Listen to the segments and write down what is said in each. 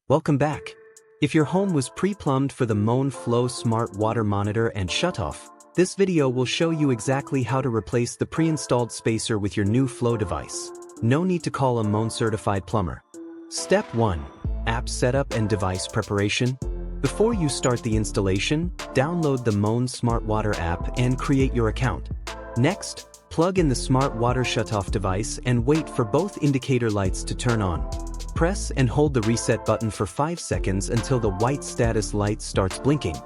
Welcome back. If your home was pre-plumbed for the Moen Flo Smart Water Monitor and Shutoff, this video will show you exactly how to replace the pre-installed spacer with your new Flo device. No need to call a Moen certified plumber. Step 1. App setup and device preparation. Before you start the installation, download the Moen Smart Water app and create your account. Next, plug in the Smart Water Shutoff device and wait for both indicator lights to turn on. Press and hold the reset button for 5 seconds until the white status light starts blinking.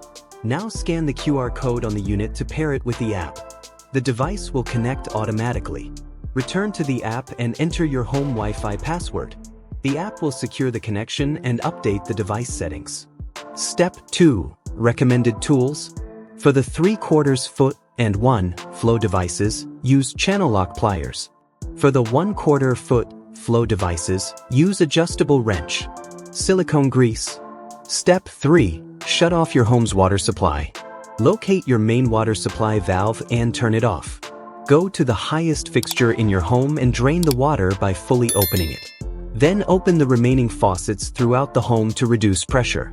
Now scan the QR code on the unit to pair it with the app. The device will connect automatically. Return to the app and enter your home Wi-Fi password. The app will secure the connection and update the device settings. Step 2. Recommended tools. For the 3/4 foot and 1 Flo devices, use channel lock pliers. For the 1/4 foot Flo devices, use adjustable wrench. Silicone grease. Step 3. Shut off your home's water supply. Locate your main water supply valve and turn it off. Go to the highest fixture in your home and drain the water by fully opening it. Then open the remaining faucets throughout the home to reduce pressure.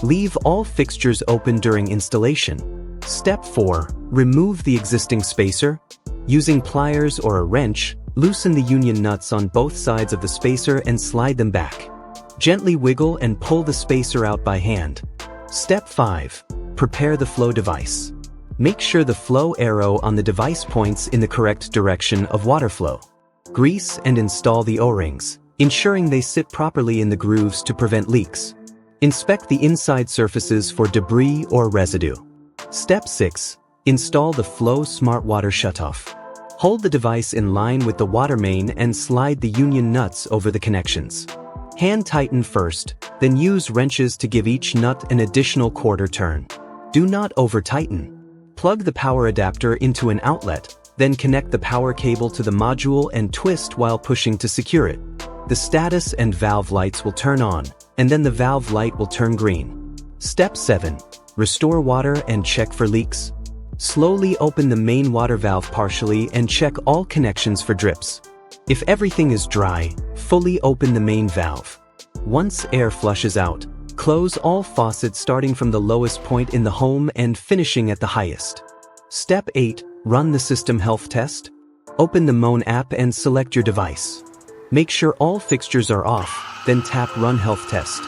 Leave all fixtures open during installation. Step 4. Remove the existing spacer. Using pliers or a wrench, loosen the union nuts on both sides of the spacer and slide them back. Gently wiggle and pull the spacer out by hand. Step 5. Prepare the Flo device. Make sure the Flo arrow on the device points in the correct direction of water flow. Grease and install the O-rings, ensuring they sit properly in the grooves to prevent leaks. Inspect the inside surfaces for debris or residue. Step 6. Install the Flo Smart Water Shutoff. Hold the device in line with the water main and slide the union nuts over the connections. Hand tighten first, then use wrenches to give each nut an additional quarter turn. Do not over-tighten. Plug the power adapter into an outlet, then connect the power cable to the module and twist while pushing to secure it. The status and valve lights will turn on, and then the valve light will turn green. Step 7. Restore water and check for leaks. Slowly open the main water valve partially and check all connections for drips. If everything is dry, fully open the main valve. Once air flushes out, close all faucets starting from the lowest point in the home and finishing at the highest. Step 8. Run the system health test. Open the Moen app and select your device. Make sure all fixtures are off, then tap Run Health Test.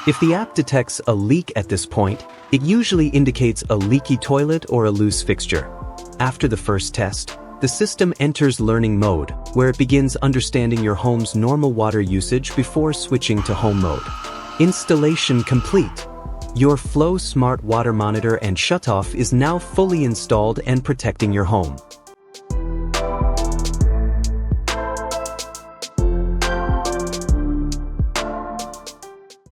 If the app detects a leak at this point, it usually indicates a leaky toilet or a loose fixture. After the first test, the system enters learning mode, where it begins understanding your home's normal water usage before switching to home mode. Installation complete. Your Flo Smart Water Monitor and Shutoff is now fully installed and protecting your home.